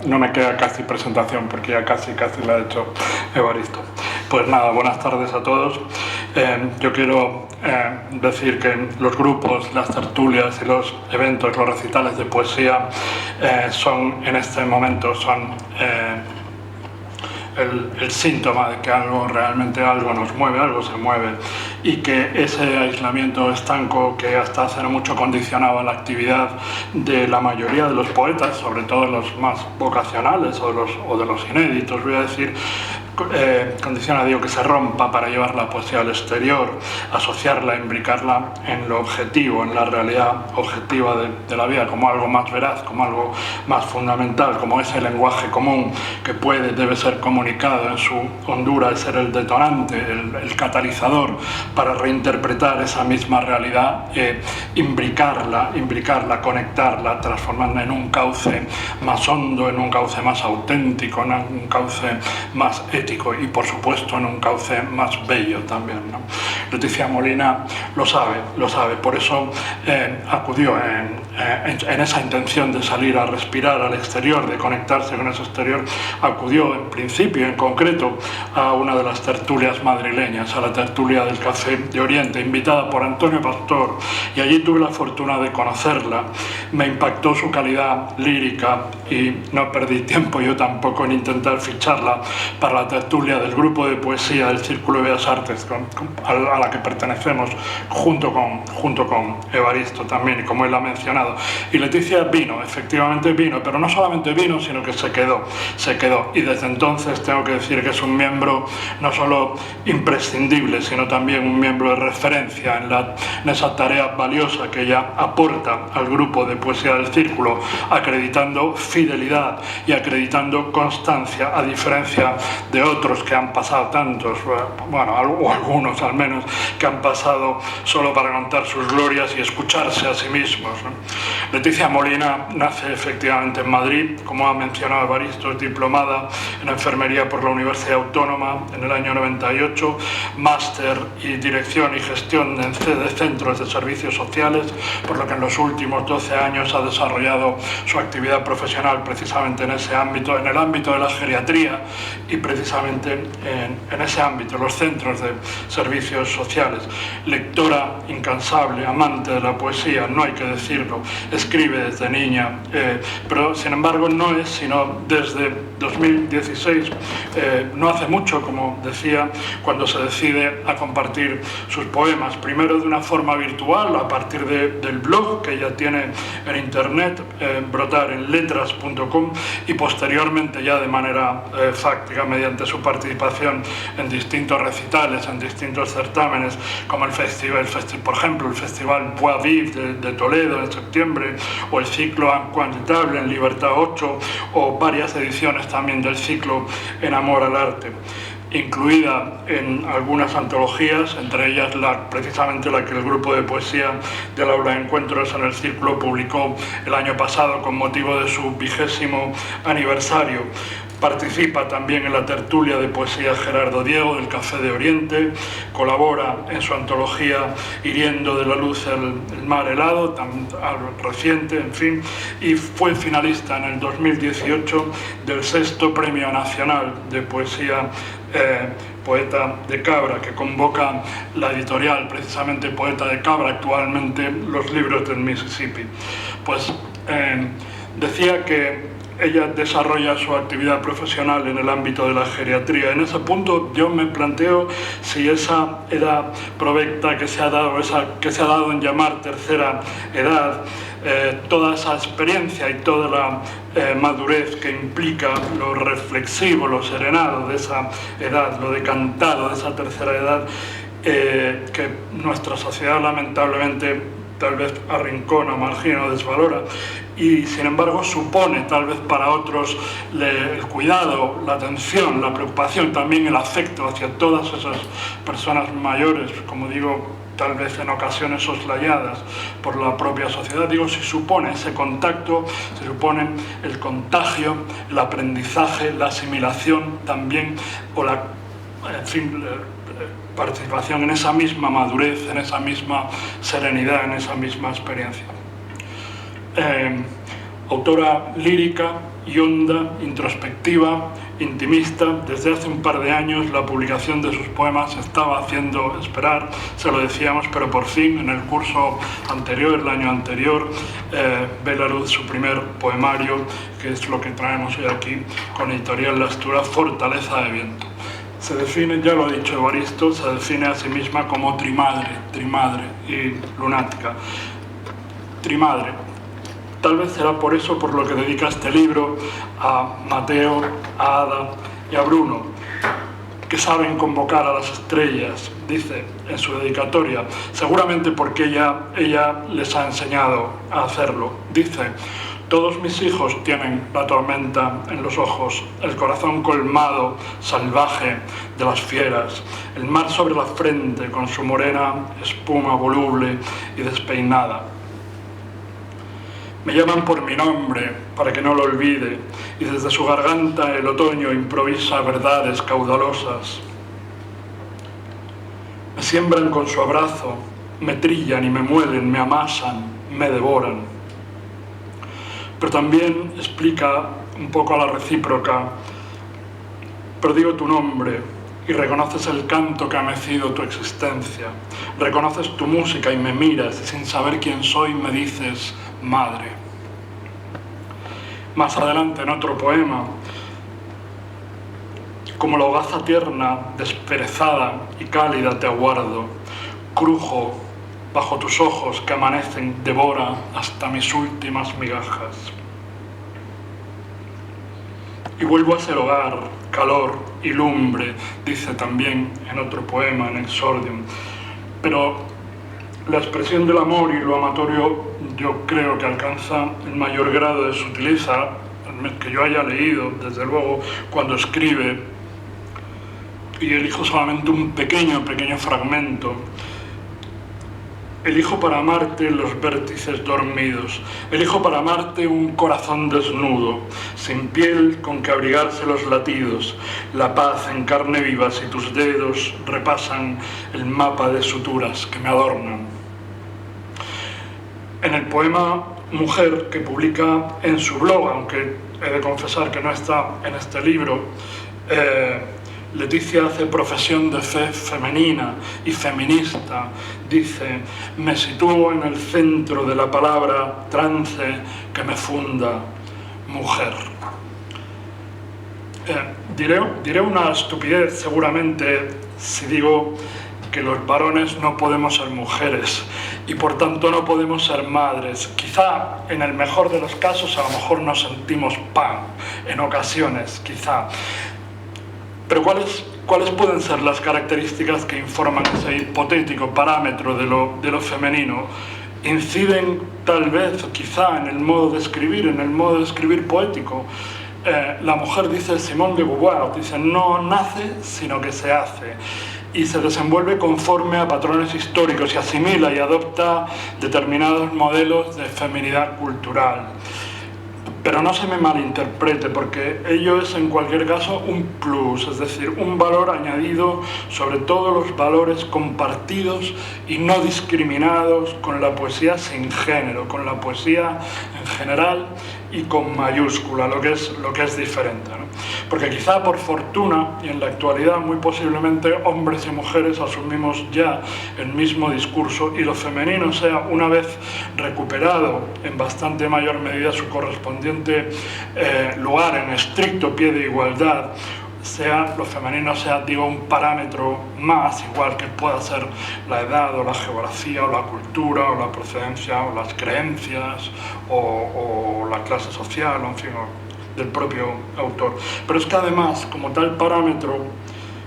No me queda casi presentación porque ya casi la ha hecho Evaristo. Pues nada, buenas tardes a todos. Yo quiero decir que los grupos, las tertulias y los eventos, los recitales de poesía son en este momento el síntoma de que realmente algo nos mueve, algo se mueve, y que ese aislamiento estanco que hasta hace no mucho condicionaba la actividad de la mayoría de los poetas, sobre todo los más vocacionales o de los inéditos, voy a decir, condiciona, digo, que se rompa para llevar la poesía al exterior, asociarla, imbricarla en lo objetivo, en la realidad objetiva de la vida, como algo más veraz, como algo más fundamental, como ese lenguaje común que debe ser comunicado en su hondura, de ser el detonante, el catalizador para reinterpretar esa misma realidad, imbricarla, conectarla, transformarla en un cauce más hondo, en un cauce más auténtico, en un cauce más ético y, por supuesto, en un cauce más bello también, ¿no? Leticia Molina lo sabe, por eso acudió en esa intención de salir a respirar al exterior, de conectarse con ese exterior, acudió en principio, en concreto, a una de las tertulias madrileñas, a la tertulia del Café de Oriente, invitada por Antonio Pastor, y allí tuve la fortuna de conocerla. Me impactó su calidad lírica y no perdí tiempo yo tampoco en intentar ficharla para la tertulia del grupo de poesía del Círculo de Bellas Artes a la que pertenecemos junto con Evaristo también, y como él ha mencionado. Y Leticia efectivamente vino, pero no solamente vino, sino que se quedó. Y desde entonces tengo que decir que es un miembro no solo imprescindible, sino también un miembro de referencia en esa tarea valiosa que ella aporta al grupo de poesía del Círculo, acreditando fidelidad y acreditando constancia, a diferencia de otros que han pasado tantos, o algunos al menos, que han pasado solo para contar sus glorias y escucharse a sí mismos, ¿no? Leticia Molina nace efectivamente en Madrid, como ha mencionado Evaristo, es diplomada en enfermería por la Universidad Autónoma en el año 98, máster y dirección y gestión de centros de servicios sociales, por lo que en los últimos 12 años ha desarrollado su actividad profesional precisamente en ese ámbito, en el ámbito de la geriatría, y precisamente en ese ámbito, los centros de servicios sociales. Lectora incansable, amante de la poesía, no hay que decirlo, escribe desde niña, pero sin embargo no es sino desde 2016, no hace mucho, como decía, cuando se decide a compartir sus poemas, primero de una forma virtual a partir del blog que ella tiene en internet, brotar en letras.com, y posteriormente ya de manera fáctica mediante su participación en distintos recitales, en distintos certámenes, como por ejemplo el Festival Pois Vive de Toledo en septiembre, o el ciclo Inquantitable en Libertad 8, o varias ediciones también del ciclo En Amor al Arte, incluida en algunas antologías, entre ellas precisamente la que el grupo de poesía del Aula de Encuentros en el Círculo publicó el año pasado con motivo de su 20º aniversario. Participa también en la tertulia de poesía Gerardo Diego del Café de Oriente, colabora en su antología Hiriendo de la luz el mar helado, tan reciente, en fin, y fue finalista en el 2018 del 6º Premio Nacional de Poesía Poeta de Cabra, que convoca la editorial, precisamente Poeta de Cabra, actualmente Los Libros del Mississippi. Pues decía que ella desarrolla su actividad profesional en el ámbito de la geriatría. En ese punto yo me planteo si esa edad provecta que se ha dado en llamar tercera edad, toda esa experiencia y toda la madurez que implica lo reflexivo, lo serenado de esa edad, lo decantado de esa tercera edad, que nuestra sociedad lamentablemente tal vez arrincona, margina o desvalora, y sin embargo supone tal vez para otros el cuidado, la atención, la preocupación, también el afecto hacia todas esas personas mayores, como digo, tal vez en ocasiones soslayadas por la propia sociedad. Digo, si supone ese contacto, si supone el contagio, el aprendizaje, la asimilación también, o participación en esa misma madurez, en esa misma serenidad, en esa misma experiencia. Autora lírica, y honda, introspectiva, intimista. Desde hace un par de años la publicación de sus poemas estaba haciendo esperar, se lo decíamos, pero por fin en el curso anterior, el año anterior, ve la luz su primer poemario, que es lo que traemos hoy aquí con Editorial Lastura, Fortaleza de Viento. Se define, ya lo ha dicho Evaristo, se define a sí misma como trimadre y lunática. Trimadre. Tal vez será por eso por lo que dedica este libro a Mateo, a Ada y a Bruno, que saben convocar a las estrellas, dice en su dedicatoria, seguramente porque ella les ha enseñado a hacerlo. Dice: todos mis hijos tienen la tormenta en los ojos, el corazón colmado, salvaje de las fieras, el mar sobre la frente con su morena espuma voluble y despeinada. Me llaman por mi nombre para que no lo olvide, y desde su garganta el otoño improvisa verdades caudalosas. Me siembran con su abrazo, me trillan y me muelen, me amasan, me devoran. Pero también explica un poco a la recíproca: pero digo tu nombre y reconoces el canto que ha mecido tu existencia, reconoces tu música y me miras, y sin saber quién soy me dices madre. Más adelante en otro poema: como la hogaza tierna, desperezada y cálida te aguardo, crujo bajo tus ojos que amanecen, devora hasta mis últimas migajas. Y vuelvo a ser hogar, calor y lumbre, dice también en otro poema, en Exordium. Pero la expresión del amor y lo amatorio yo creo que alcanza el mayor grado de sutileza, que yo haya leído, desde luego, cuando escribe, y elijo solamente un pequeño fragmento. Elijo para amarte los vértices dormidos, elijo para amarte un corazón desnudo, sin piel con que abrigarse los latidos, la paz en carne viva si tus dedos repasan el mapa de suturas que me adornan. En el poema Mujer, que publica en su blog, aunque he de confesar que no está en este libro, Leticia hace profesión de fe femenina y feminista. Dice: me sitúo en el centro de la palabra trance que me funda, mujer. Diré una estupidez seguramente si digo que los varones no podemos ser mujeres y por tanto no podemos ser madres. Quizá en el mejor de los casos a lo mejor nos sentimos pan, en ocasiones quizá. Pero ¿cuáles pueden ser las características que informan ese hipotético parámetro de lo femenino? Inciden tal vez, quizá, en el modo de escribir poético. La mujer, dice Simone de Beauvoir, dice: no nace, sino que se hace. Y se desenvuelve conforme a patrones históricos y asimila y adopta determinados modelos de feminidad cultural. Pero no se me malinterprete, porque ello es en cualquier caso un plus, es decir, un valor añadido sobre todos los valores compartidos y no discriminados con la poesía sin género, con la poesía en general y con mayúscula, lo que es diferente, ¿no? Porque quizá por fortuna, y en la actualidad muy posiblemente, hombres y mujeres asumimos ya el mismo discurso y lo femenino sea, una vez recuperado en bastante mayor medida su correspondiente lugar en estricto pie de igualdad, lo femenino sea, digo, un parámetro más, igual que pueda ser la edad o la geografía o la cultura o la procedencia o las creencias o la clase social, o en fin, del propio autor. Pero es que además, como tal parámetro,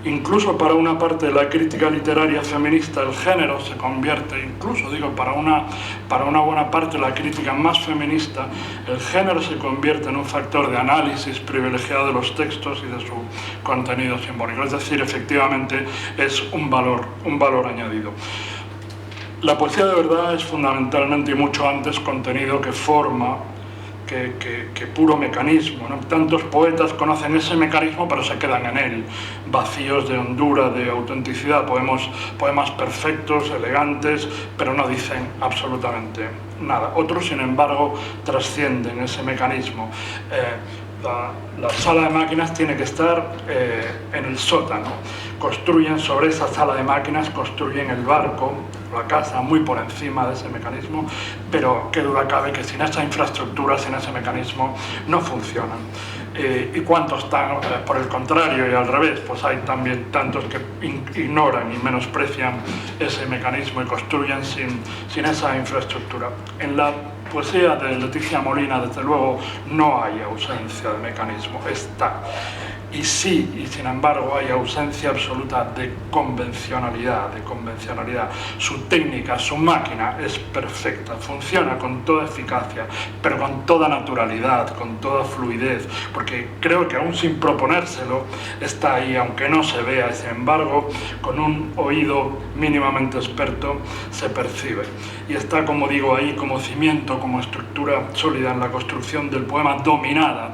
incluso para una parte de la crítica literaria feminista, el género se convierte, incluso digo, para una buena parte de la crítica más feminista, el género se convierte en un factor de análisis privilegiado de los textos y de su contenido simbólico. Es decir, efectivamente es un valor añadido. La poesía de verdad es fundamentalmente y mucho antes contenido que forma, que puro mecanismo, ¿no? Tantos poetas conocen ese mecanismo pero se quedan en él, vacíos de hondura, de autenticidad, poemas perfectos, elegantes, pero no dicen absolutamente nada. Otros, sin embargo, trascienden ese mecanismo. la sala de máquinas tiene que estar en el sótano. Construyen sobre esa sala de máquinas, construyen el barco, la casa, muy por encima de ese mecanismo, pero qué duda cabe que sin esa infraestructura, sin ese mecanismo, no funcionan. ¿Y cuántos están, por el contrario y al revés? Pues hay también tantos que ignoran y menosprecian ese mecanismo y construyen sin esa infraestructura. En la poesía de Leticia Molina, desde luego, no hay ausencia de mecanismo, está. Y sí, y sin embargo hay ausencia absoluta de convencionalidad. Su técnica, su máquina es perfecta, funciona con toda eficacia, pero con toda naturalidad, con toda fluidez, porque creo que aún sin proponérselo está ahí, aunque no se vea, y sin embargo, con un oído mínimamente experto se percibe. Y está, como digo, ahí como cimiento, como estructura sólida en la construcción del poema, dominada,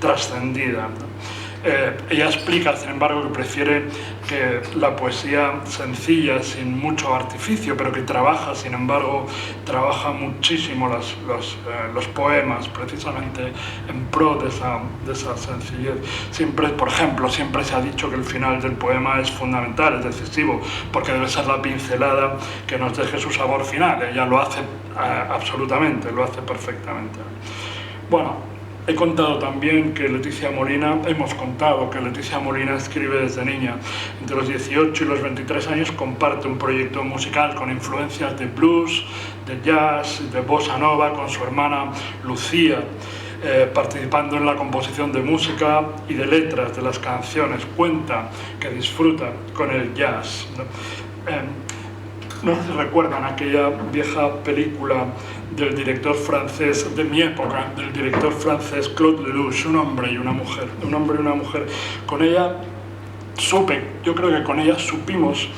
trascendida. Ella explica, sin embargo, que prefiere que la poesía sencilla, sin mucho artificio, pero que trabaja, sin embargo, trabaja muchísimo los poemas, precisamente en pro de esa sencillez. Siempre, por ejemplo, siempre se ha dicho que el final del poema es fundamental, es decisivo, porque debe ser la pincelada que nos deje su sabor final. Ella lo hace absolutamente, lo hace perfectamente. Bueno, hemos contado que Leticia Molina escribe desde niña. Entre los 18 y los 23 años comparte un proyecto musical con influencias de blues, de jazz, de bossa nova con su hermana Lucía, participando en la composición de música y de letras de las canciones. Cuenta que disfruta con el jazz, ¿no? No sé si recuerdan aquella vieja película del director francés, de mi época, del director francés Claude Lelouch, Un hombre y una mujer. Con ella yo creo que con ella supimos